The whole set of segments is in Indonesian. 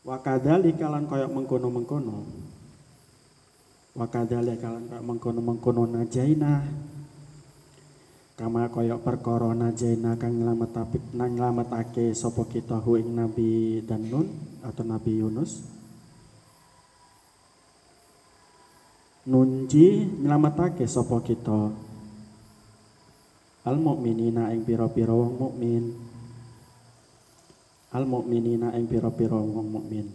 Wa kadzalika lan kaya mengkono-mengkono. Wa kadzalika lan kaya mengkono-mengkono najaina kama kaya perkara najaina kang nylametake sapa kita hu ing Nabi Danun atau Nabi Yunus. Nunji nylametake sapa kita al mukminina ing pira-pira wong mukmin. Al mukminina ing pira-pira wong mukmin.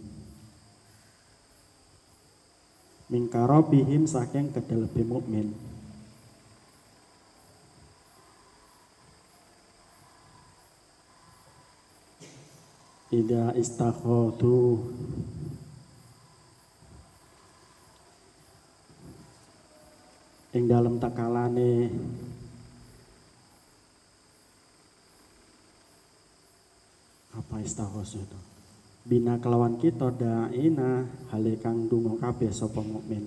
Mingkarobihim saking kedelepe mukmin. Ida istaghothu ing dalam takalane apa istaghothu itu bina kelawan kita daina hale kang donga kabeh sapa mukmin.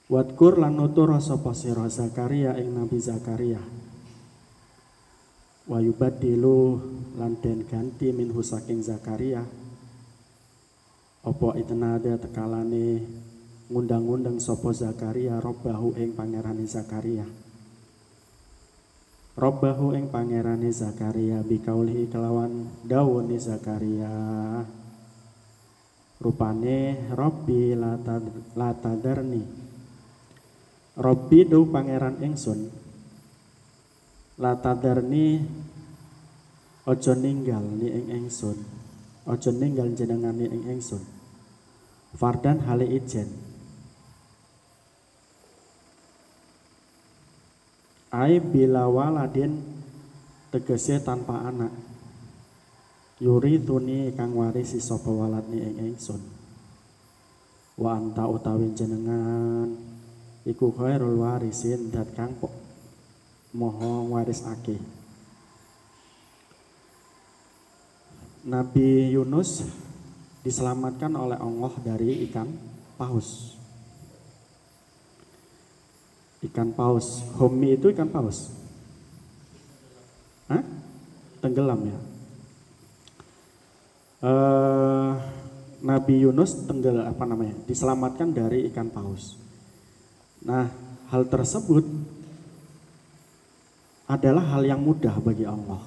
Wadkur lan nutur sapa sira Zakaria ing Nabi Zakaria. Wa yubaddilu lan den ganti minhu saking Zakaria apa itnada tekalane ngundang-undang sapa Zakaria robbahu ing pangerane Zakaria. Robbahu ing pangerane Zakaria bikaulihi kelawan dawuhe Zakaria rupane Robbi latadarni Robbi do pangeran ingsun latadarni ojo ninggal ni ing ingsun ojo ninggal jenengane ing ingsun fardan hale ijen ai bila waladin tegese tanpa anak yuri tuni kang warisi sapa walad ni ing ingsun wa anta utawi jenengan iku khairul warisin dat kang moho warisake. Nabi Yunus diselamatkan oleh Allah dari ikan paus. Ikan paus, homi itu ikan paus. Hah? Tenggelam ya. Nabi Yunus diselamatkan dari ikan paus. Nah, hal tersebut adalah hal yang mudah bagi Allah.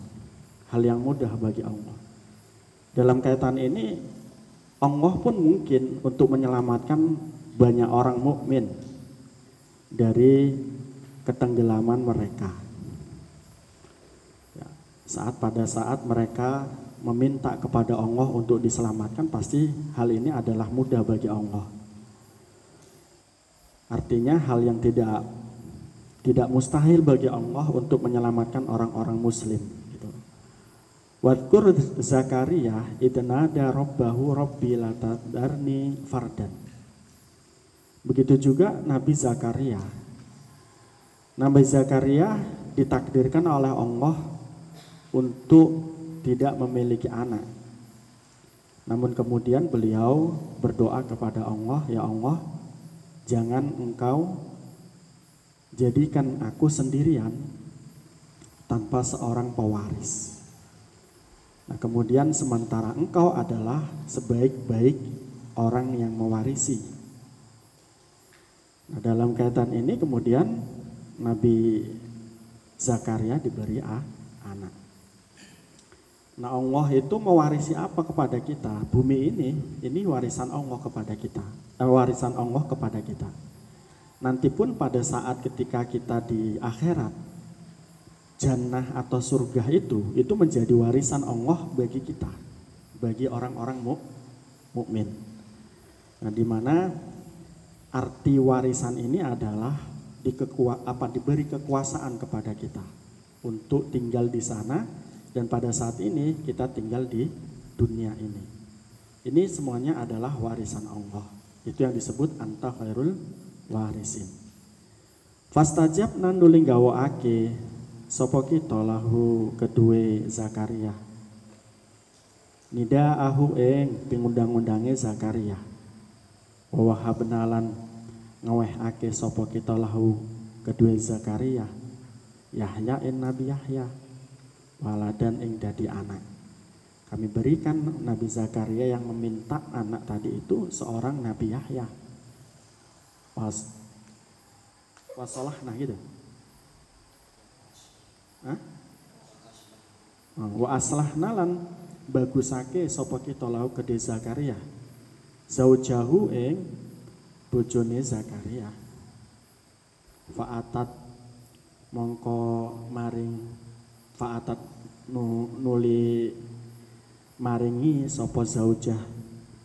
Hal yang mudah bagi Allah. Dalam kaitan ini, Allah pun mungkin untuk menyelamatkan banyak orang mukmin dari ketenggelaman mereka. Ya, pada saat mereka meminta kepada Allah untuk diselamatkan, pasti hal ini adalah mudah bagi Allah. Artinya hal yang tidak mustahil bagi Allah untuk menyelamatkan orang-orang muslim. Gitu. Wadkur Zakaria idnada robbahu robbi latadarni fardan. Begitu juga Nabi Zakaria. Nabi Zakaria ditakdirkan oleh Allah untuk tidak memiliki anak. Namun kemudian beliau berdoa kepada Allah, ya Allah, jangan engkau jadikan aku sendirian tanpa seorang pewaris. Nah, kemudian sementara engkau adalah sebaik-baik orang yang mewarisi. Nah, dalam kaitan ini kemudian Nabi Zakaria diberi anak. Nah, Allah itu mewarisi apa kepada kita? Bumi ini warisan Allah kepada kita. Warisan Allah kepada kita. Nanti pun pada saat ketika kita di akhirat, jannah atau surga itu menjadi warisan Allah bagi kita, bagi orang-orang mukmin. Nah, di mana arti warisan ini adalah diberi kekuasaan kepada kita untuk tinggal di sana, dan pada saat ini kita tinggal di dunia ini. Ini semuanya adalah warisan Allah. Itu yang disebut anta khairul warisin. Fastajab nan nuling gawaake sapa kita lahu kedue Zakaria. Nida ahu ing pingundang-undange Zakaria. Wa wahabnalan ngawehake sapa kita lahu kedue Zakaria. Yahya in Nabi Yahya waladan ing dadi anak. Kami berikan Nabi Zakaria yang meminta anak tadi itu seorang Nabi Yahya. Wasolahna gitu. Hah? Wa aslahna lan bagusake sapa kita lau kedhe Zakaria. Zaujahu ing bojone Zakaria. Fa'atat mongko maring fa'atat nuli maringi sapa zaujah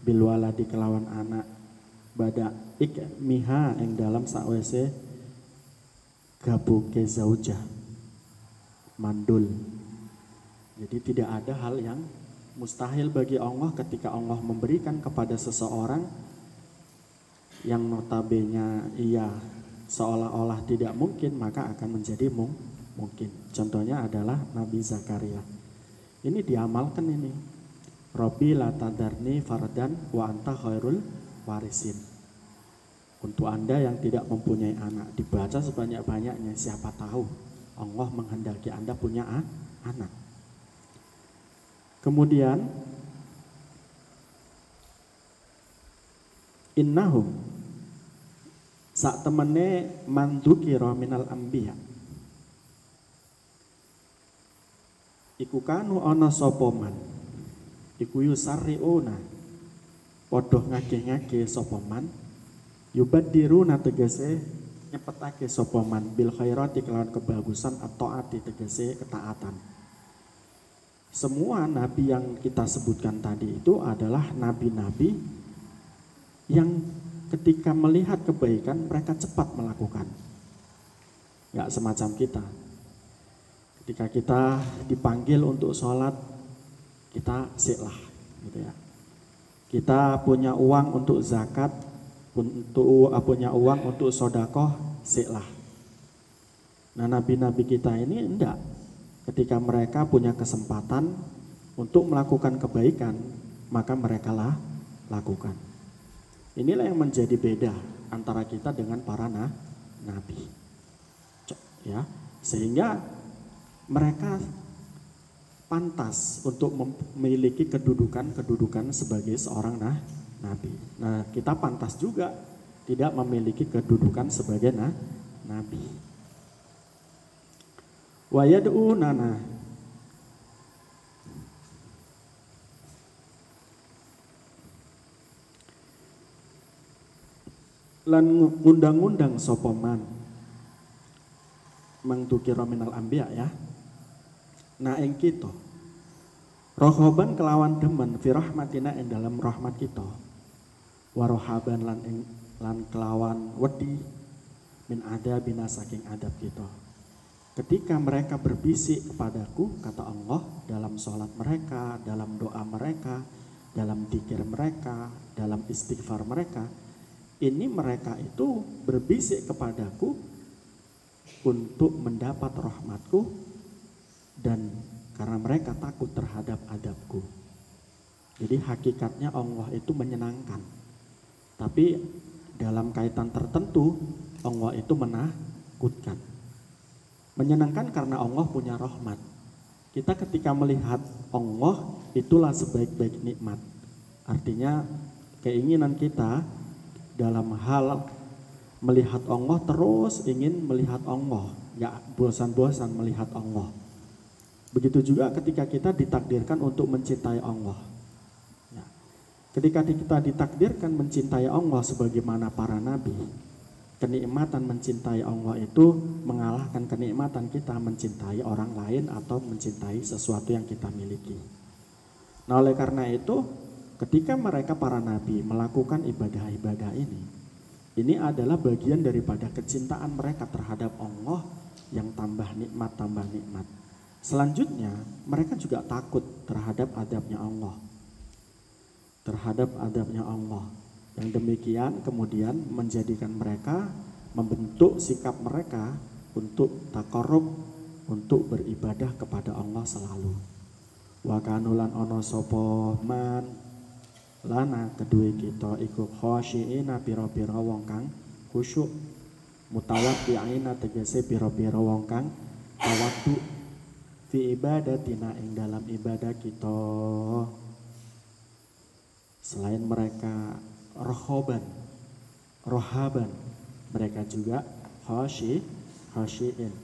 bil waladi kelawan anak bada ik miha ing dalam sakwise gabuke zaujah mandul. Jadi tidak ada hal yang mustahil bagi Allah ketika Allah memberikan kepada seseorang yang notabene ia seolah-olah tidak mungkin, maka akan menjadi mungkin. Contohnya adalah Nabi Zakaria. Ini diamalkan ini. Rabbi la tadarni fardan wa anta khairul warisin. Untuk Anda yang tidak mempunyai anak, dibaca sebanyak-banyaknya, siapa tahu Allah menghendaki Anda punya anak. Kemudian innahum sak temene mandukira minal anbiya iku kanu ana sapa man iku yusarriuna padha ngage-ngage sapa man yubaddiruna tegese nyepetake sapa man bil khairati kelawan kebagusan atau ati tegese ketaatan. Semua nabi yang kita sebutkan tadi itu adalah nabi-nabi yang ketika melihat kebaikan mereka cepat melakukan. Enggak semacam kita. Ketika kita dipanggil untuk sholat, kita silah gitu ya. Kita punya uang untuk zakat, punya uang untuk sodakoh, silah. Nah nabi-nabi kita ini enggak. Ketika mereka punya kesempatan untuk melakukan kebaikan, maka mereka lakukan. Inilah yang menjadi beda antara kita dengan para nabi. Ya, sehingga mereka pantas untuk memiliki kedudukan sebagai seorang nabi. Nah, kita pantas juga tidak memiliki kedudukan sebagai nabi. Wa yad'unana lan ngundang-undang sapa man mangtukira minal anbiya ya. Nah ing kita rohoban kelawan demen fi rahmatina ing dalam rahmat kita. Warohaban lan kelawan wedi min adabina saking adab kita. Ketika mereka berbisik kepadaku, kata Allah, dalam sholat mereka, dalam doa mereka, dalam dzikir mereka, dalam istighfar mereka, ini mereka itu berbisik kepadaku untuk mendapat rahmatku dan karena mereka takut terhadap adabku. Jadi hakikatnya Allah itu menyenangkan. Tapi dalam kaitan tertentu Allah itu menakutkan. Menyenangkan karena Allah punya rahmat. Kita ketika melihat Allah itulah sebaik-baik nikmat. Artinya keinginan kita dalam hal melihat Allah terus ingin melihat Allah, nggak bosan-bosan melihat Allah. Begitu juga ketika kita ditakdirkan untuk mencintai Allah. Ya. Ketika kita ditakdirkan mencintai Allah sebagaimana para nabi, kenikmatan mencintai Allah itu mengalahkan kenikmatan kita mencintai orang lain atau mencintai sesuatu yang kita miliki. Nah oleh karena itu, ketika mereka para nabi melakukan ibadah-ibadah ini adalah bagian daripada kecintaan mereka terhadap Allah yang tambah nikmat. Selanjutnya, mereka juga takut terhadap adabnya Allah. Yang demikian kemudian menjadikan mereka membentuk sikap mereka untuk taqarrub, untuk beribadah kepada Allah selalu. Wa kanulan ono sapa man lana kedue kita iku khosyiina pira-pira wong kang khusyuk, mutawaqqi'ina tegese pira-pira wong kang tawaddu fi ibadatina ing dalam ibadah kita. Selain mereka rohaban, mereka juga khashiin.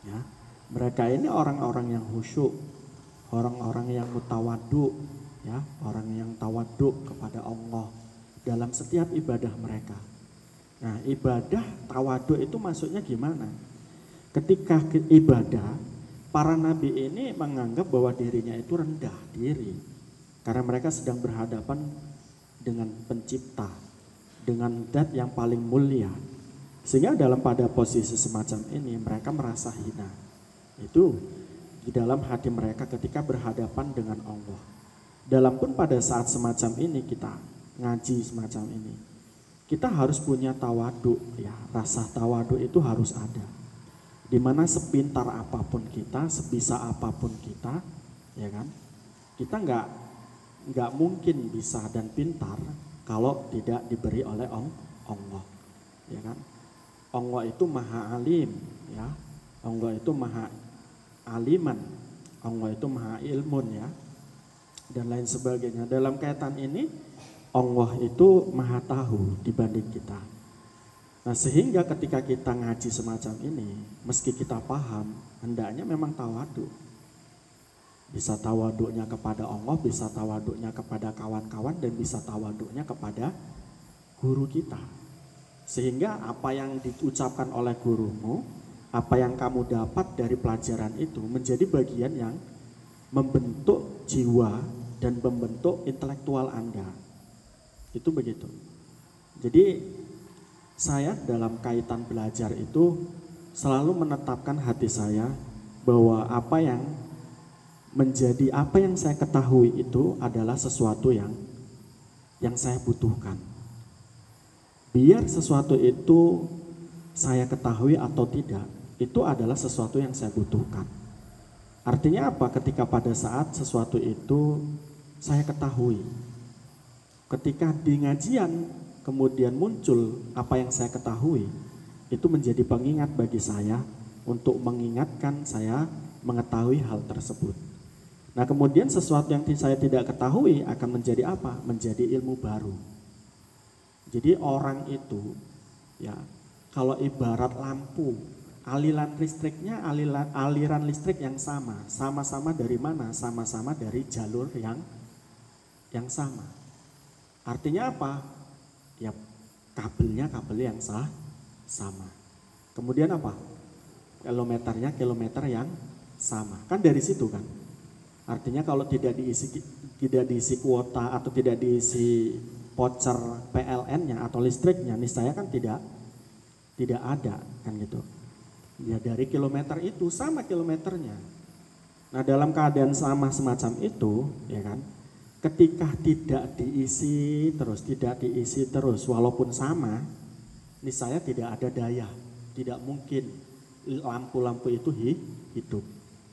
Ya, mereka ini orang-orang yang khusyuk, orang-orang yang mutawadu, ya, orang yang tawadu kepada Allah dalam setiap ibadah mereka. Nah, ibadah tawadu itu maksudnya gimana? Ketika ibadah, para nabi ini menganggap bahwa dirinya itu rendah diri, karena mereka sedang berhadapan dengan pencipta, dengan zat yang paling mulia. Sehingga pada posisi semacam ini mereka merasa hina. Itu di dalam hati mereka ketika berhadapan dengan Allah. Dalam pun pada saat semacam ini kita ngaji semacam ini, kita harus punya tawadu, ya. Rasa tawadu itu harus ada. Dimana sepintar apapun kita, sebisa apapun kita, ya kan, kita nggak mungkin bisa dan pintar kalau tidak diberi oleh Allah, ya kan. Allah itu maha alim, ya. Allah itu maha aliman, Allah itu maha ilmun, ya, dan lain sebagainya. Dalam kaitan ini Allah itu maha tahu dibanding kita. Nah, sehingga ketika kita ngaji semacam ini, meski kita paham, hendaknya memang tawadu. Bisa tawaduknya kepada Allah, bisa tawaduknya kepada kawan-kawan, dan bisa tawaduknya kepada guru kita. Sehingga apa yang diucapkan oleh gurumu, apa yang kamu dapat dari pelajaran itu menjadi bagian yang membentuk jiwa dan membentuk intelektual Anda. Itu begitu. Jadi saya dalam kaitan belajar itu selalu menetapkan hati saya bahwa apa yang saya ketahui itu adalah sesuatu yang saya butuhkan. Biar sesuatu itu saya ketahui atau tidak, itu adalah sesuatu yang saya butuhkan. Artinya apa? Ketika pada saat sesuatu itu saya ketahui, ketika di ngajian kemudian muncul apa yang saya ketahui, itu menjadi pengingat bagi saya untuk mengingatkan saya mengetahui hal tersebut. Nah, kemudian sesuatu yang saya tidak ketahui akan menjadi apa? Menjadi ilmu baru. Jadi orang itu, ya, kalau ibarat lampu, aliran listrik yang sama-sama dari mana? Sama-sama dari jalur yang sama. Artinya apa? Ya, kabel yang sama. Kemudian apa? Kilometernya kilometer yang sama. Kan dari situ kan. Artinya kalau tidak diisi kuota atau tidak diisi voucher PLN-nya atau listriknya, niscaya kan tidak ada kan gitu. Ya, dari kilometer itu sama kilometernya. Nah, dalam keadaan sama semacam itu, ya kan, ketika tidak diisi terus walaupun sama, niscaya tidak ada daya, tidak mungkin lampu-lampu itu hidup,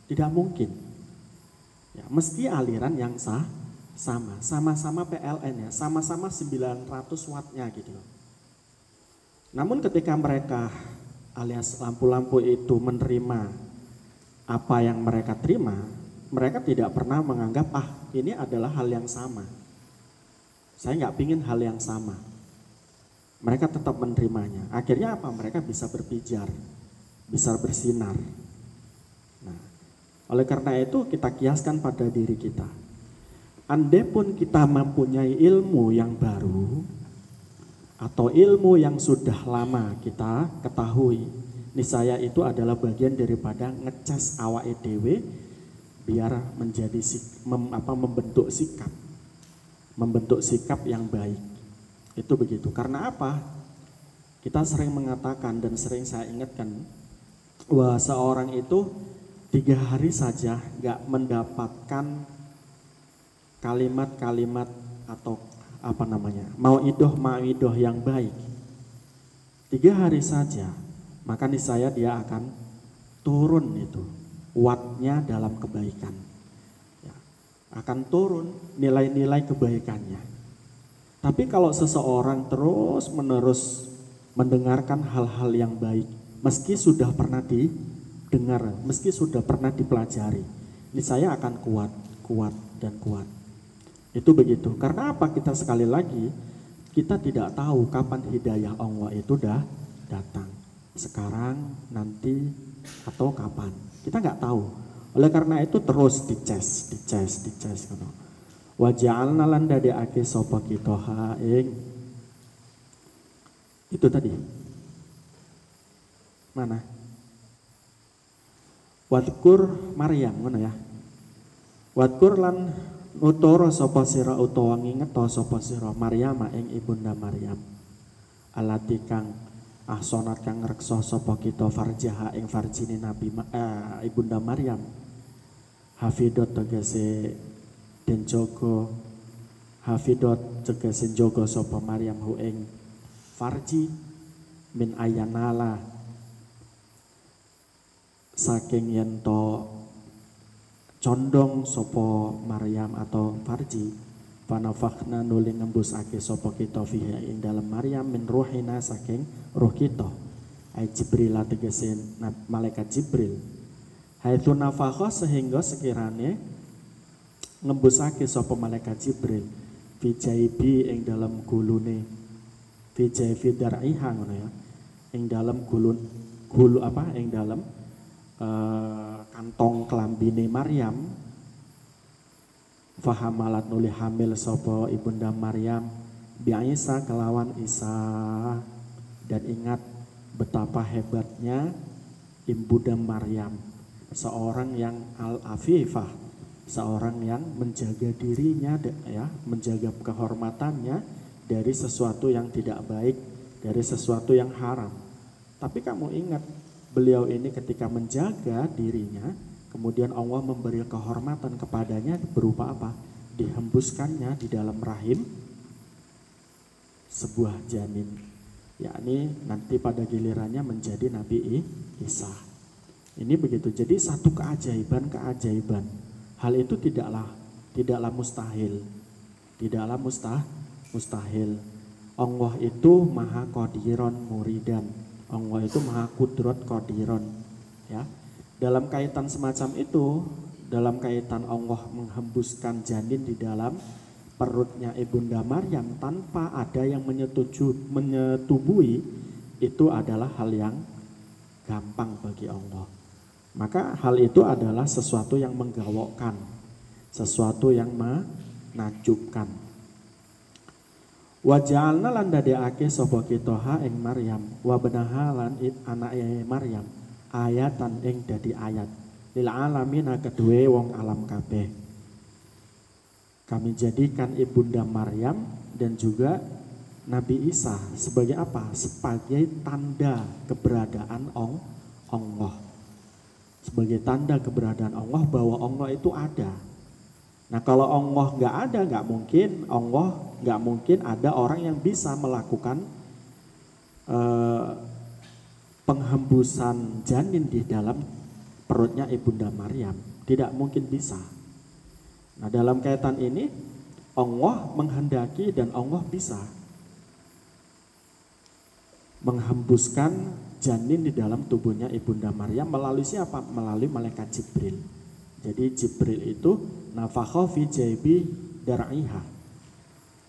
tidak mungkin. Ya, mesti aliran yang sama-sama PLN, ya, sama-sama 900 wattnya gitu. Namun ketika mereka alias lampu-lampu itu menerima apa yang mereka terima, mereka tidak pernah menganggap ini adalah hal yang sama. Saya nggak pingin hal yang sama. Mereka tetap menerimanya. Akhirnya apa? Mereka bisa berpijar, bisa bersinar. Nah, oleh karena itu kita kiaskan pada diri kita. Andai pun kita mempunyai ilmu yang baru atau ilmu yang sudah lama kita ketahui, niscaya itu adalah bagian daripada ngecas awake dhewe biar menjadi membentuk sikap yang baik. Itu begitu. Karena apa? Kita sering mengatakan dan sering saya ingatkan bahwa seorang itu 3 hari saja gak mendapatkan kalimat-kalimat atau mau'idoh yang baik. 3 hari saja, maka niscaya dia akan turun itu wattnya dalam kebaikan, ya, akan turun nilai-nilai kebaikannya. Tapi kalau seseorang terus-menerus mendengarkan hal-hal yang baik, meski sudah pernah didengar, meski sudah pernah dipelajari, niscaya akan kuat dan kuat. Itu begitu. Karena apa? Kita sekali lagi, kita tidak tahu kapan hidayah Allah itu dah datang. Sekarang, nanti, atau kapan. Kita nggak tahu. Oleh karena itu terus dicas. Wa ja'alna lan dadekake sapa kita ha ing itu tadi. Mana? Wadkur Maryam ngono ya. Wadkur lan nutara sapa sira utawa ngingeto sapa sira Maryam ing ibunda Maryam. Alati kang ahsanat kang ngreksa sapa kita farjaha ing farjine Nabi ibunda Maryam. Hafidot tegese den jaga hafidot tegese jaga sapa Maryam hu ing farji min ayanala saking yen to condong sapa Maryam atau farji panafakhna nuli ngembusake sapa kita fiha ing dalam Maryam min ruhina saking roh kita ai Jibril tegese malaikat Jibril haitsu nafakha sehingga sekiranya ngembusake sapa malaikat Jibril bijaibi ing dalam gulune bijaibi dar'iha ngono ya ing dalam gulu apa ing dalam kantong kelambine Maryam fahamalat nuli hamil sapa ibunda Maryam bi Isa kelawan Isa dan ingat betapa hebatnya ibunda Maryam seorang yang al-afifah, seorang yang menjaga dirinya ya, menjaga kehormatannya dari sesuatu yang tidak baik, dari sesuatu yang haram. Tapi kamu ingat beliau ini ketika menjaga dirinya, kemudian Allah memberi kehormatan kepadanya berupa apa? Dihembuskannya di dalam rahim sebuah janin, yakni nanti pada gilirannya menjadi Nabi Isa. Ini begitu. Jadi satu keajaiban. Hal itu tidaklah mustahil. Tidaklah mustahil. Allah itu maha qadiron muridan. Allah itu maha kudrot qadiron. Ya. Dalam kaitan semacam itu, dalam kaitan Allah menghembuskan janin di dalam perutnya ibunda Maryam tanpa ada yang menyetubui, itu adalah hal yang gampang bagi Allah. Maka hal itu adalah sesuatu yang menggawokkan, sesuatu yang menakjubkan. Wa ja'alna lan dadekake sapa kita ha ing Maryam wa benaha lan anake Maryam ayatan ing dadi ayat lil alamin kedue wong alam kabeh. Kami jadikan ibunda Maryam dan juga Nabi Isa sebagai apa? Sebagai tanda keberadaan Allah. Sebagai tanda keberadaan Allah bahwa Allah itu ada. Nah kalau Allah nggak ada, nggak mungkin ada orang yang bisa melakukan penghembusan janin di dalam perutnya ibunda Maryam. Tidak mungkin bisa. Nah dalam kaitan ini Allah menghendaki dan Allah bisa menghembuskan janin di dalam tubuhnya ibunda Maryam melalui siapa? Melalui malaikat Jibril. Jadi Jibril itu nafakha fi jaibi dar'iha.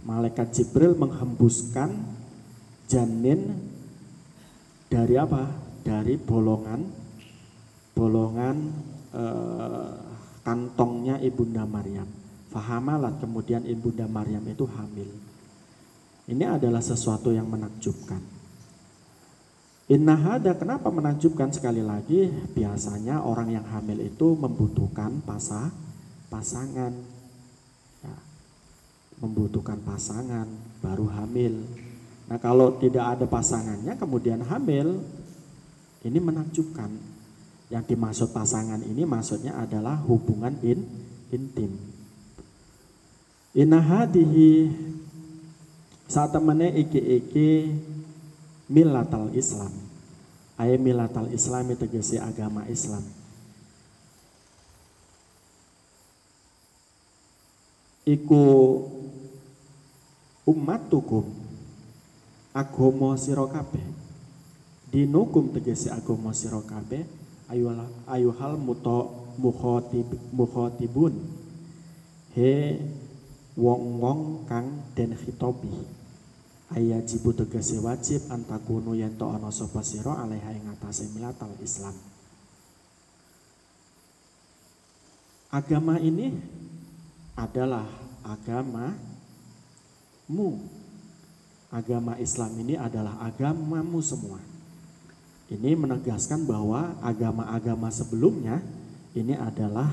Malaikat Jibril menghembuskan janin dari apa? Dari bolongan kantongnya ibunda Maryam. Fahamalat, kemudian ibunda Maryam itu hamil. Ini adalah sesuatu yang menakjubkan. Inna hada, kenapa menakjubkan? Sekali lagi, biasanya orang yang hamil itu membutuhkan pasangan. Ya, membutuhkan pasangan, baru hamil. Nah kalau tidak ada pasangannya kemudian hamil, ini menakjubkan. Yang dimaksud pasangan ini maksudnya adalah hubungan intim. Inna hadihi saat temene iki milatal Islam. Aya milatal Islam itu tegese agama Islam. Iku ummatukum agama sira kabeh. Dinukum tegese agama sira kabeh ayuhal mukhatibun. He wong-wong kang den khitobi ayajibu tegese wajib antakunu yen to ana sapa sira alaiha ing atase milatal Islam. Agama ini adalah agamamu. Agama Islam ini adalah agamamu semua. Ini menegaskan bahwa agama-agama sebelumnya ini adalah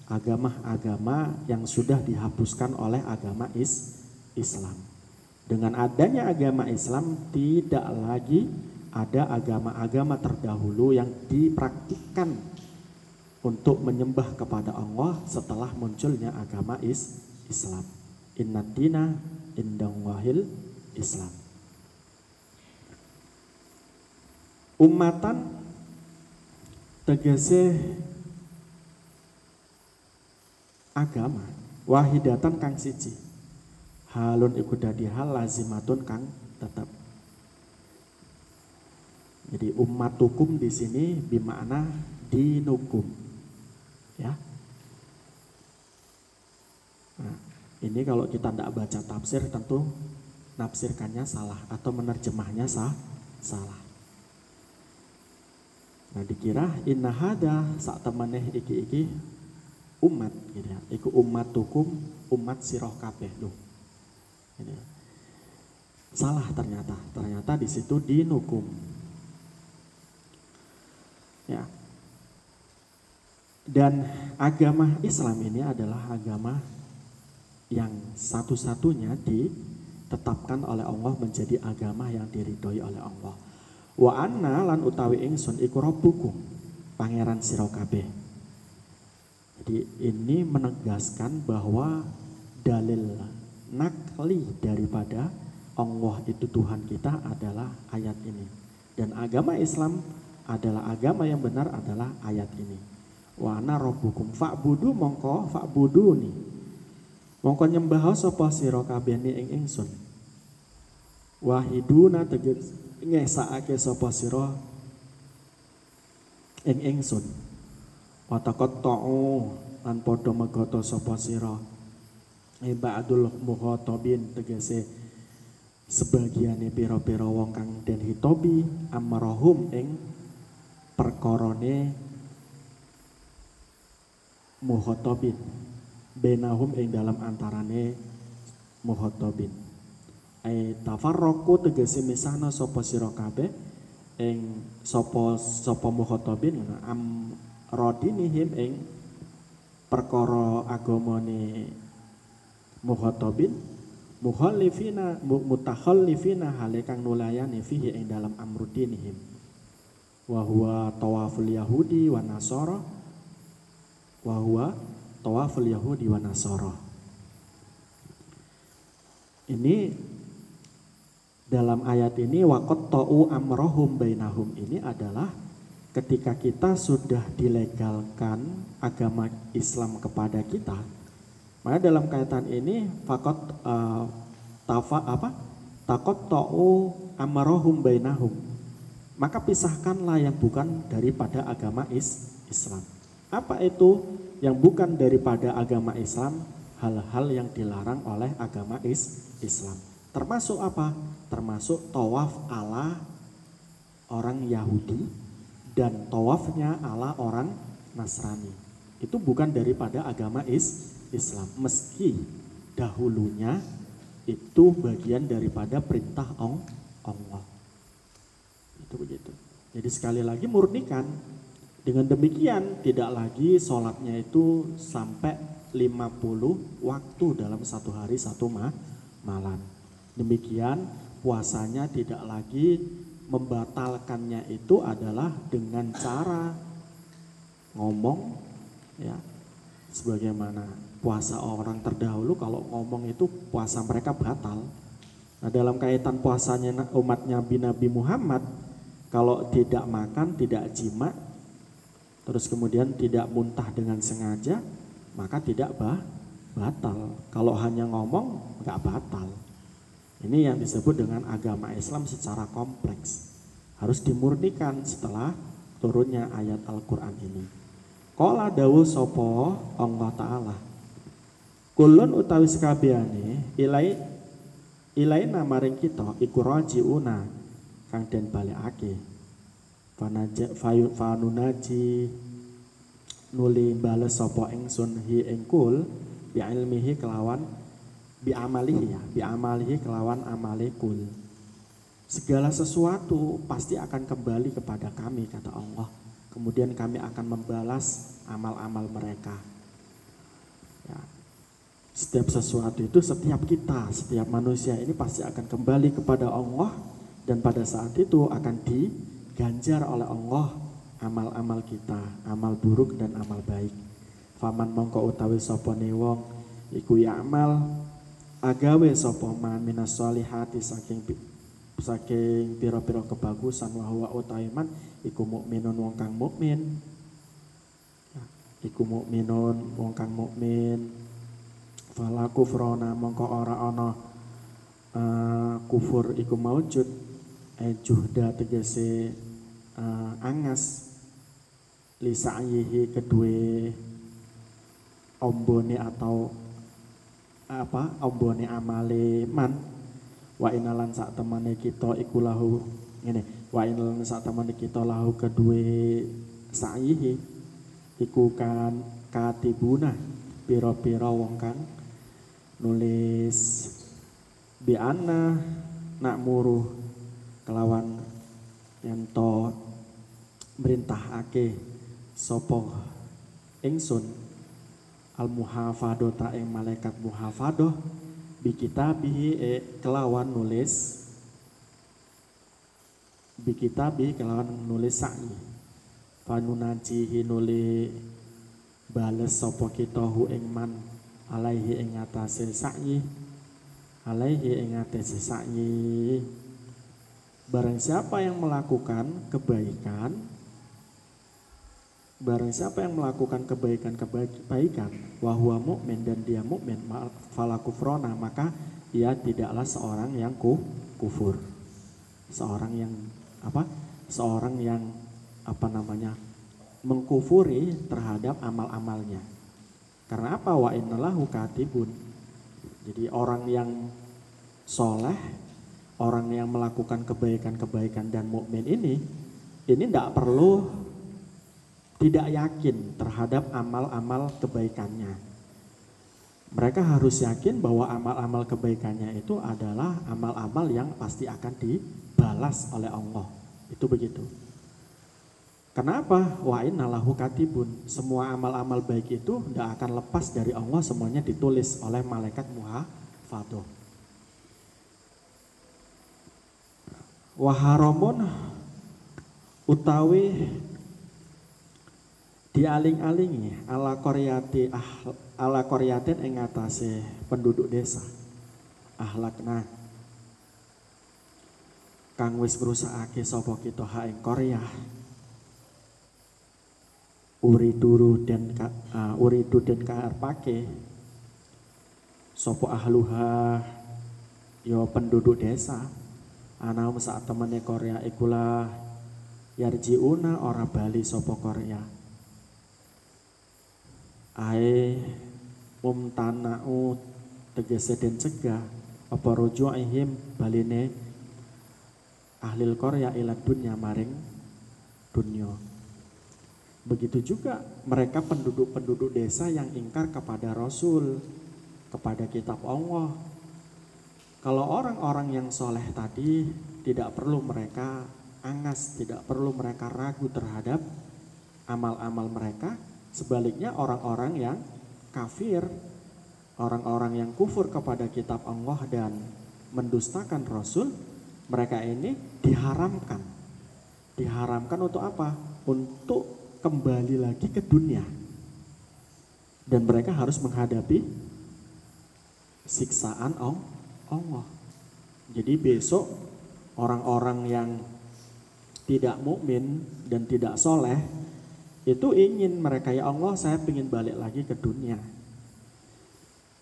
agama-agama yang sudah dihapuskan oleh agama Islam. Dengan adanya agama Islam tidak lagi ada agama-agama terdahulu yang dipraktikkan untuk menyembah kepada Allah setelah munculnya agama Islam. Innad dina indallahil Islam. Ummatan tegese agama wahidatan kang siji. Halun iku dadi hal lazimatun kang tetap. Jadi ummatukum di sini bermakna dinukum. Ya. Nah, ini kalau kita tidak baca tafsir tentu nafsirkannya salah atau menerjemahnya salah. Nah, dikira inna hada sak temaneh iki umat gitu ya. Iku ummatukum umat sirah kabeh lho. Ini. Salah ternyata. Ternyata di situ dinukum. Ya. Dan agama Islam ini adalah agama yang satu-satunya ditetapkan oleh Allah menjadi agama yang diridhoi oleh Allah. Wa anna lan utawi ingsun iku rabbukum, pangeran sira kabeh. Jadi ini menegaskan bahwa dalil nakli daripada Allah itu Tuhan kita adalah ayat ini. Dan agama Islam adalah agama yang benar adalah ayat ini. Wa ana rabbukum fa'budu mongko fa'buduni. Mongko nyembah sapa sira kabeh ing ingsun. Wahiduna teges ngesake sapa sira ing ingsun. Wa taqatta'u lan padha megata sapa sira. Ba'dul mukhatabin tegese sebagiane pira-pira wong kang den hitobi amrahum ing perkorone muhotabin benahum ing dalam antarane muhotabin ai tafarraqu tegese misahna sapa sira kabeh ing sapa muhotabin am radinihim ing perkara agamane muhotabin mukhallifina mutakhallifina hale kang nulayani fihi ing dalam amrudinihim wa huwa tawaful yahudi wa nasara wa huwa tawaful yahudi wa nasara. Ini dalam ayat ini waqat ta'u amrohum bainahum ini adalah ketika kita sudah dilegalkan agama Islam kepada kita, maka dalam kaitan ini faqat taqat ta'u amrohum bainahum, maka pisahkanlah yang bukan daripada agama Islam. Apa itu yang bukan daripada agama Islam? Hal-hal yang dilarang oleh agama Islam. Termasuk apa? Termasuk tawaf ala orang Yahudi dan tawafnya ala orang Nasrani. Itu bukan daripada agama Islam. Meski dahulunya itu bagian daripada perintah Allah. Itu begitu. Jadi sekali lagi murnikan. Dengan demikian tidak lagi sholatnya itu sampai 50 waktu dalam satu hari satu malam. Demikian puasanya tidak lagi membatalkannya itu adalah dengan cara ngomong ya. Sebagaimana puasa orang terdahulu kalau ngomong itu puasa mereka batal. Nah dalam kaitan puasanya umatnya Nabi Muhammad kalau tidak makan, tidak jima, terus kemudian tidak muntah dengan sengaja, maka tidak batal. Kalau hanya ngomong, nggak batal. Ini yang disebut dengan agama Islam secara kompleks. Harus dimurnikan setelah turunnya ayat Al-Quran ini. Qala dawu sopo Allah Ta'ala. Kulun utawi sekabehane ilaina maring kita iku rajiuna kang den balekake. Fanunaji nuli bales sapa ingsun hi ing kul bi ilmihi kelawan bi amalihi kelawan amale kul. Segala sesuatu pasti akan kembali kepada kami, kata Allah. Kemudian kami akan membalas amal-amal mereka. Ya. Setiap sesuatu itu, setiap manusia ini pasti akan kembali kepada Allah. Dan pada saat itu akan diganjar oleh Allah amal-amal kita, amal buruk dan amal baik. Faman mongko utawi sapa ne wong iku ya amal agawe sapa man minas sholihati saking pira-pira kebagusan wa huwa utawi man iku mukminun wong kang mukmin. Iku mukminun wong kang mukmin. Fala kufrona mongko ora ana kufur iku maujud juhda tegese angas lisa'yihi kedue ombone atau ombone amale man wa inalan sak temane kita iku lahu ngene wa inalan sak temane kita lahu kedue sa'ihi iku kan katibuna pira-pira wong kang nulis bi'anna nak muruh kelawan ento merintahake sopo ingsun al muhafadoh ta ing malaikat muhafadoh bikitabihi kelawan nulis kelawan nulis sa'i fanunajihi nuli bales sopo kita hu ing man alaihi ing atase sa'i barang siapa yang melakukan kebaikan wahwa mukmin dan dia mukmin fala kufrona maka dia tidaklah seorang yang kufur. Seorang yang mengkufuri terhadap amal-amalnya. Karena apa? Wa innalahu katibun. Jadi orang yang soleh, orang yang melakukan kebaikan-kebaikan dan mukmin ini tidak yakin terhadap amal-amal kebaikannya. Mereka harus yakin bahwa amal-amal kebaikannya itu adalah amal-amal yang pasti akan dibalas oleh Allah. Itu begitu. Kenapa? Wa innalahu katibun. Semua amal-amal baik itu tidak akan lepas dari Allah, semuanya ditulis oleh malaikat muhafadoh. Wa haramun utawi dialing-alingi ala qaryatin ing atase penduduk desa ahlakna kang wis ngrusakake sapa kita ha ing Korea uridu den kaarepake sapa ahluha ya penduduk desa ana sak temene Korea ikulah yarjiuna ora bali sapa Korea ae mumtana'u tegese den cegah apa ruju'ihim baline ahlil Korea ila dunya maring dunya. Begitu juga mereka penduduk-penduduk desa yang ingkar kepada Rasul, kepada kitab Allah. Kalau orang-orang yang soleh tadi tidak perlu mereka angas, tidak perlu mereka ragu terhadap amal-amal mereka. Sebaliknya orang-orang yang kafir, orang-orang yang kufur kepada kitab Allah dan mendustakan Rasul, mereka ini diharamkan. Diharamkan untuk apa? Untuk kembali lagi ke dunia. Dan mereka harus menghadapi siksaan Allah. Jadi besok orang-orang yang tidak mukmin dan tidak soleh itu ingin mereka, ya Allah saya ingin balik lagi ke dunia.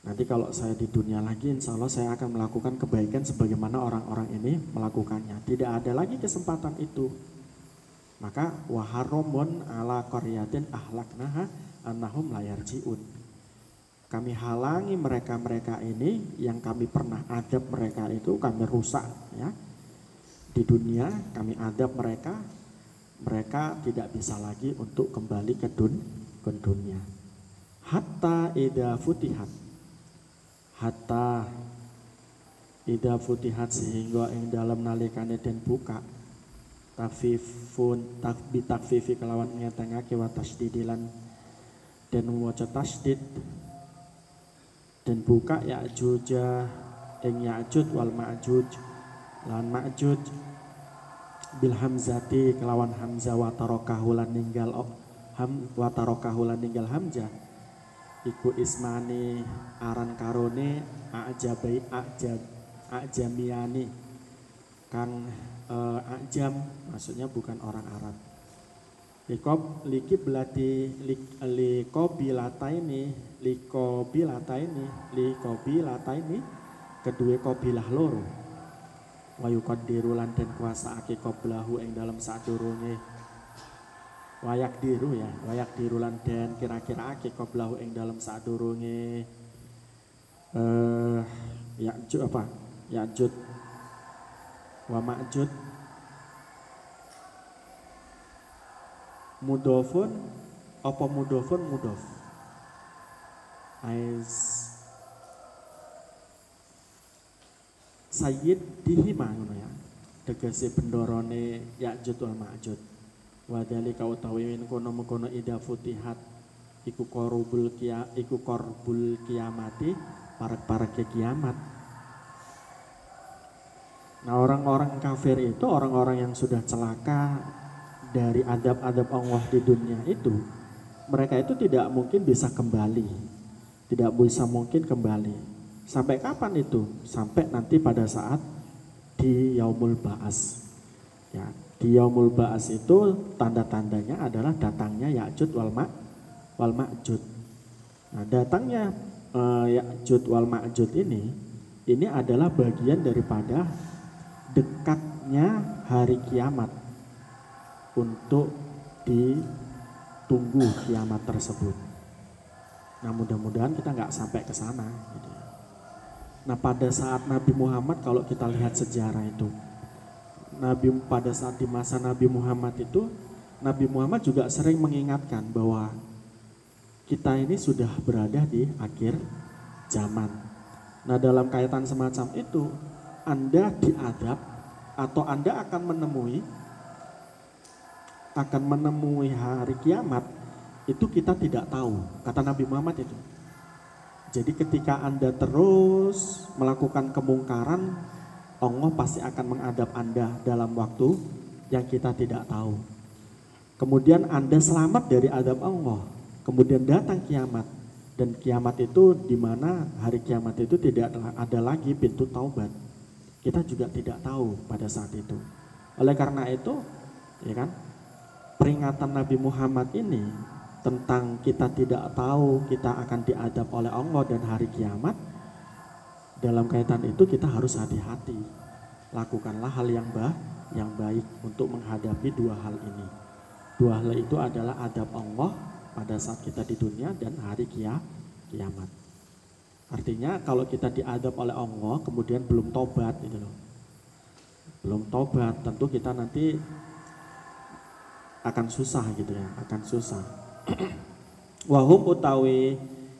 Nanti kalau saya di dunia lagi insya Allah saya akan melakukan kebaikan sebagaimana orang-orang ini melakukannya. Tidak ada lagi kesempatan itu. Maka waharomun ala qaryatin ahlaknaha annahum la yarji'un. kami halangi mereka-mereka ini yang kami pernah adab mereka itu kami rusak ya. Di dunia kami adab mereka, mereka tidak bisa lagi untuk kembali ke dunia. Hatta idza futihat. Hatta idza futihat sehingga ing dalam nalikane den buka takfifun takfifi kelawan ngetengake wa tasdidilan den waca tasdid dan buka Ya'juj ing Ya'juj wal Ma'juj lan Ma'juj bil hamzati kelawan hamzah wa tarakahu lan ninggal hamzah iku ismani aran karone ajamiyani kang ajam maksudnya bukan orang Arab. Likobilataini kedua kabilah loro wa yuqaddiru lan den kuasaake qablahu ing dalam sadurunge wayak diru lan den kira-kiraake qablahu ing dalam sadurunge Ya'juj wa Ma'juj mudofun apa mudof sayyid dihima ngono ya tegese bendorone Ya'juj wal Ma'juj wadhalika utawi kono ida futihat iku korbul kiamati parek-parek kiamat. Nah orang-orang kafir itu orang-orang yang sudah celaka dari adab-adab Allah di dunia itu, mereka itu tidak mungkin bisa kembali, tidak bisa mungkin kembali. Sampai kapan itu? Sampai nanti pada saat di Yaumul Ba'as. Ya, di Yaumul Ba'as itu tanda-tandanya adalah datangnya Ya'juj wal Ma'juj. Nah, datangnya Ya'juj wal Ma'juj ini adalah bagian daripada dekatnya hari kiamat untuk ditunggu kiamat tersebut. Nah mudah-mudahan kita nggak sampai ke sana. Gitu ya. Nah pada saat Nabi Muhammad kalau kita lihat sejarah itu, pada saat di masa Nabi Muhammad itu, Nabi Muhammad juga sering mengingatkan bahwa kita ini sudah berada di akhir zaman. Nah dalam kaitan semacam itu, Anda diadab atau Anda akan menemui hari kiamat itu kita tidak tahu, kata Nabi Muhammad itu. Jadi ketika Anda terus melakukan kemungkaran, Allah pasti akan mengadab Anda dalam waktu yang kita tidak tahu. Kemudian Anda selamat dari adab Allah, kemudian datang kiamat. Dan kiamat itu di mana hari kiamat itu tidak ada lagi pintu taubat. Kita juga tidak tahu pada saat itu. Oleh karena itu, ya kan, peringatan Nabi Muhammad ini tentang kita tidak tahu kita akan diadab oleh Allah dan hari kiamat. Dalam kaitan itu kita harus hati-hati. Lakukanlah hal yang baik untuk menghadapi dua hal ini. Dua hal itu adalah adab Allah pada saat kita di dunia dan hari kiamat. Artinya kalau kita diadab oleh Allah kemudian belum tobat gitu loh. Belum tobat, tentu kita nanti akan susah gitu ya, akan susah. Wahum utawi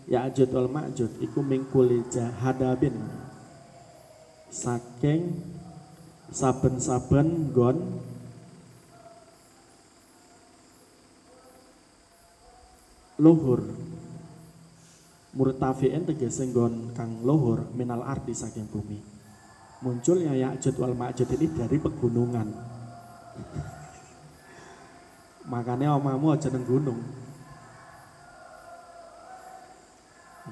Ya'juj wal Ma'juj iku mingkuli hadabin. Saking saben-saben gon luhur. Murtafi'in tegese nggon kang luhur minal ardi saking bumi. Munculnya Ya'juj wal Ma'juj ini dari pegunungan. Makanya omamu aja neng gunung.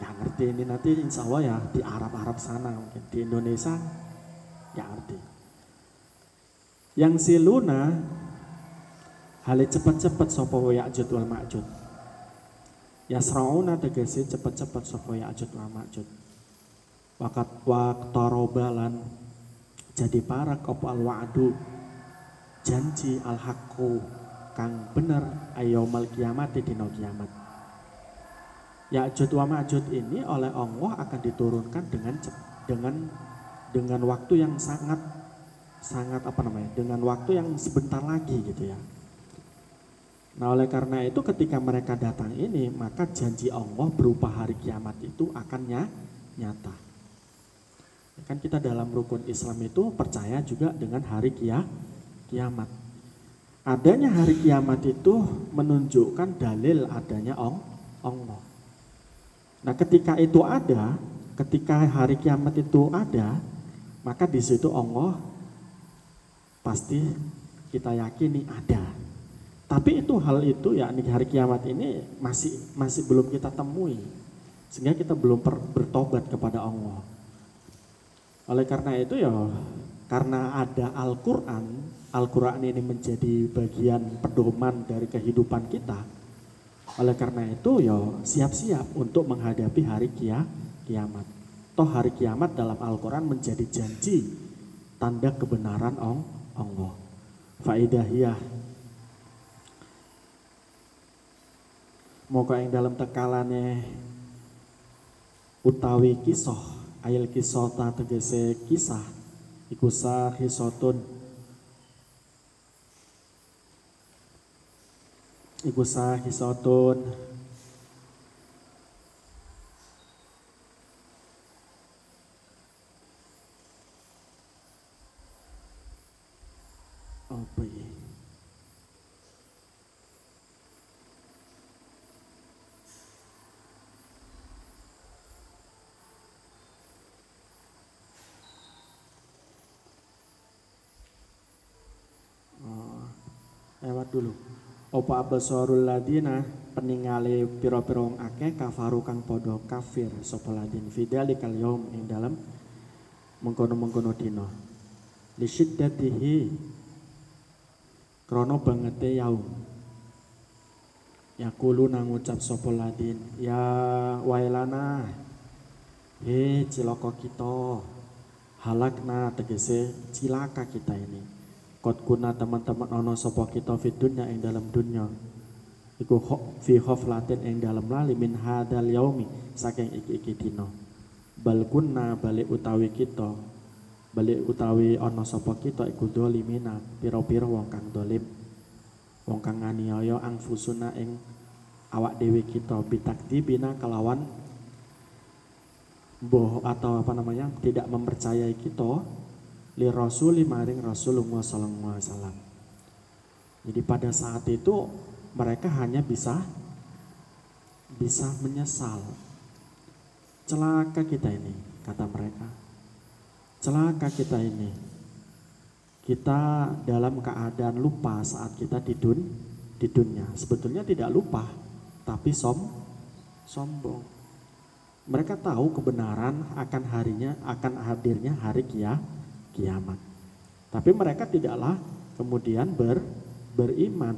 Ya ngerti ini nanti insya Allah ya di Arab sana mungkin. Di Indonesia ya ngerti. Yang siluna hale cepet-cepet sopo Ya'juj wal Ma'juj. Yasrauna tegese cepet-cepet sapa Ya'juj wa Ma'juj. Waqtarobalan jadi parak apa al-wa'du janji al-haqqu kang bener ayyaumal kiamat dina kiamat. Ya'juj wa Ma'juj ini oleh Allah akan diturunkan dengan waktu yang sangat dengan waktu yang sebentar lagi gitu ya. Nah oleh karena itu ketika mereka datang ini, maka janji Allah berupa hari kiamat itu akan nyata. Kan kita dalam rukun Islam itu percaya juga dengan hari kiamat. Adanya hari kiamat itu menunjukkan dalil adanya Allah. Nah ketika itu ada, ketika hari kiamat itu ada, maka di situ Allah pasti kita yakini ada. Tapi hal itu yakni hari kiamat ini masih belum kita temui, sehingga kita belum bertobat kepada Allah. Oleh karena itu ya, karena ada Al-Quran ini menjadi bagian pedoman dari kehidupan kita. Oleh karena itu ya siap-siap untuk menghadapi hari kiamat. Toh hari kiamat dalam Al-Quran menjadi janji tanda kebenaran Allah. Faidahiyah. Moga yang dalam tekalane utawi kisah, ayat kisah tegese kisah iku sahisotun iku sahisotun apa ya? Lewat dulu. Opa abasarul ladina peningale pira-pira wong akeh kafaru kang padha kafir sapa ladin fidzalikal yaum ing dalem mengkono-mengkono dina. Li syiddatihi krana bangete yaum. Yaqulu nang ngucap sapa ladin ya wailana cilaka kita halakna tegese cilaka kita ini. Kot kuna teman-teman ono sapa kita fi dunya ing dalam dunya iku fi khaflatin ing dalam lali min hadal yaumi saking iki dina bal kunna balik utawi ono sapa kita iku dolimina pira-pira wong kang dolim wong kang nganiaya angfusuna ing awak dhewe kita bitaktibina kelawan tidak mempercayai kita li rasuli maring Rasulullah sallallahu alaihi wasallam. Jadi pada saat itu mereka hanya bisa menyesal. Celaka kita ini, kata mereka. Celaka kita ini. Kita dalam keadaan lupa saat kita di dunia. Sebetulnya tidak lupa, tapi sombong. Mereka tahu kebenaran akan hadirnya hari kiamat. Tapi mereka tidaklah kemudian beriman.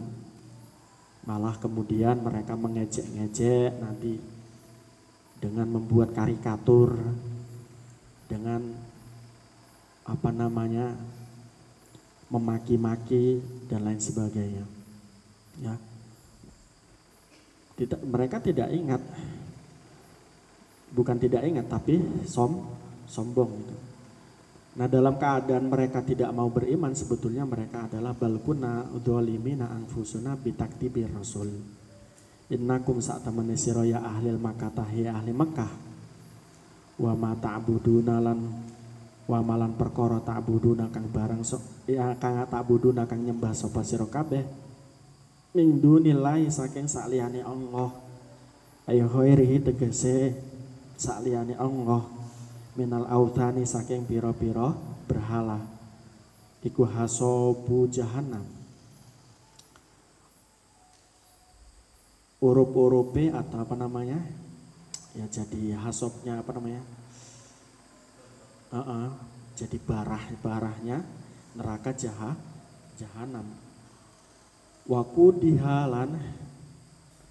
Malah kemudian mereka mengejek-ngejek nanti dengan membuat karikatur, dengan memaki-maki dan lain sebagainya. Ya. Mereka tidak ingat. Bukan tidak ingat tapi sombong gitu. Nah dalam keadaan mereka tidak mau beriman sebetulnya mereka adalah balkuna udholimina angfusuna bitaktibi rasul. Innakum sa'tamani siroya ahlil makatahi ahli Mekah. Wa ma ta'buduna wa malan perkara ta'buduna kang barang kang ta'buduna kang nyembah sapa sira kabeh. Min dunillahi saking saliyane Allah. Ayo khairihi tegese saliyane Allah. Minal autani saking piro-piro berhala iku hasobu jahannam urup-urupe atau ya jadi hasobnya jadi barahnya neraka jahanam waku dihalan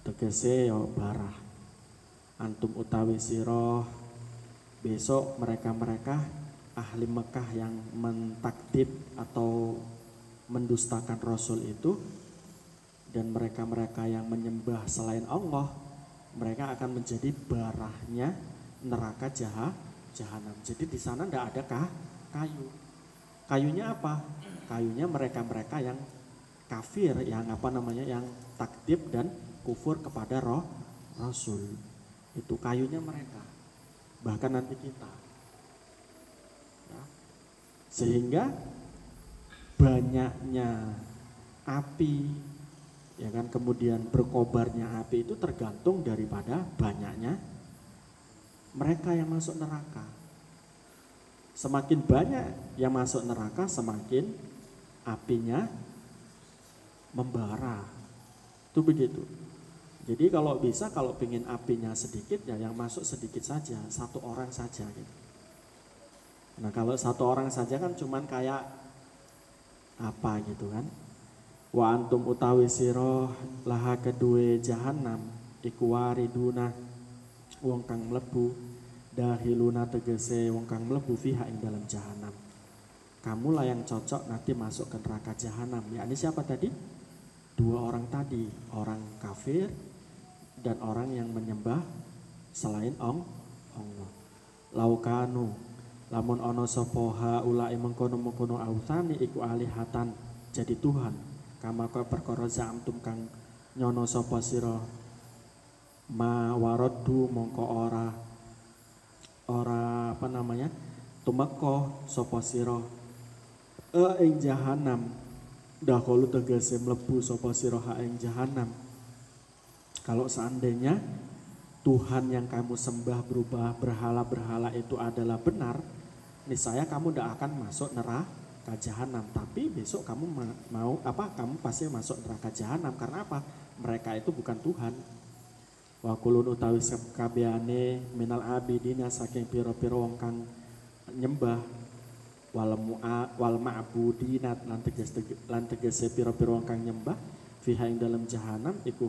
tegese yo barah antum utawi siro. Besok mereka ahli Mekah yang mentakdib atau mendustakan Rasul itu dan mereka yang menyembah selain Allah mereka akan menjadi barahnya neraka jahanam. Jadi di sana tidak ada kayu. Kayunya apa? Kayunya mereka-mereka yang kafir, yang yang takdzib dan kufur kepada Rasul. Itu kayunya mereka. Bahkan nanti kita. Ya. Sehingga banyaknya api, ya kan, kemudian berkobarnya api itu tergantung daripada banyaknya mereka yang masuk neraka. Semakin banyak yang masuk neraka, semakin apinya membara. Itu begitu. Jadi kalau bisa, kalau ingin apinya sedikit, ya yang masuk sedikit saja, 1 orang saja gitu. Nah kalau 1 orang saja kan cuman kayak apa gitu kan. Wa antum utawi sira laha kedue jahanam iku wariduna wong kang mlebu, dahiluna tegese wong kang mlebu fiha ing dalam jahanam. Kamu lah yang cocok nanti masuk ke neraka jahanam. Ya ini siapa tadi? 2 orang tadi, orang kafir dan orang yang menyembah selain Allah. Laukanu lamun ono sapa haula'i mengkono-mengkono autani iku alihatan jadi Tuhan. Kama ka perkara zamtum kang nyono sapa sira ma waraddu mongko ora tumeka sapa sira ing jahanam dahulu tegese mlebu sapa sira ing jahanam. Kalau seandainya Tuhan yang kamu sembah berubah berhala-berhala itu adalah benar, niscaya kamu tidak akan masuk neraka jahanam. Tapi besok kamu kamu pasti masuk neraka jahanam. Karena apa? Mereka itu bukan Tuhan. Wa kulun utawi kabehane minal abidina saking pira-pira wong kang nyembah wal ma'budina lan tegese pira-pira wong kang nyembah fiha ing dalam jahanam iku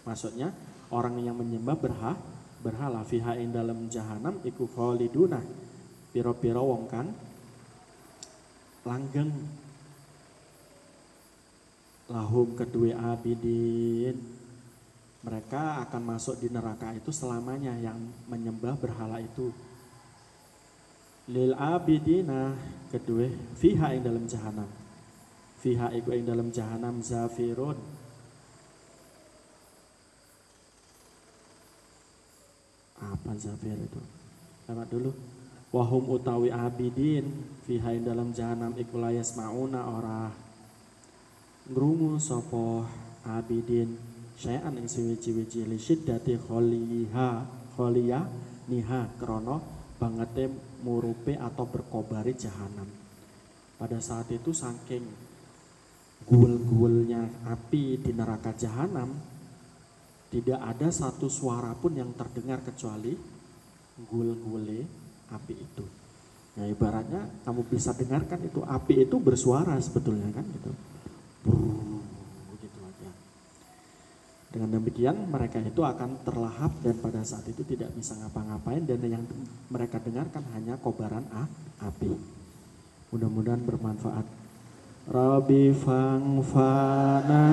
maksudnya orang yang menyembah berhala fiha ing dalam jahanam iku khaliduna pira-pira wong kang langgeng lahum kedue abidin, mereka akan masuk di neraka itu selamanya yang menyembah berhala itu. Lil abidina kedue fiha ing dalam jahanam, fiha iku ing dalam jahanam zafirun apa zafir itu? Lewat dulu. Wahum utawi abidin fiha ing dalam jahanam iku la yasmauna ora ngrungu sapa abidin syai'an ing suwi-wiji li syiddati kholiya niha krana bangete murupe atau berkobari jahanam. Pada saat itu saking guel-guelnya api di neraka jahanam, tidak ada satu suara pun yang terdengar kecuali gul-gule api itu. Nah ibaratnya kamu bisa dengarkan itu api itu bersuara sebetulnya kan gitu. Begitu aja. Dengan demikian mereka itu akan terlahap dan pada saat itu tidak bisa ngapa-ngapain dan yang mereka dengarkan hanya kobaran api. Mudah-mudahan bermanfaat. Rabbi fangfana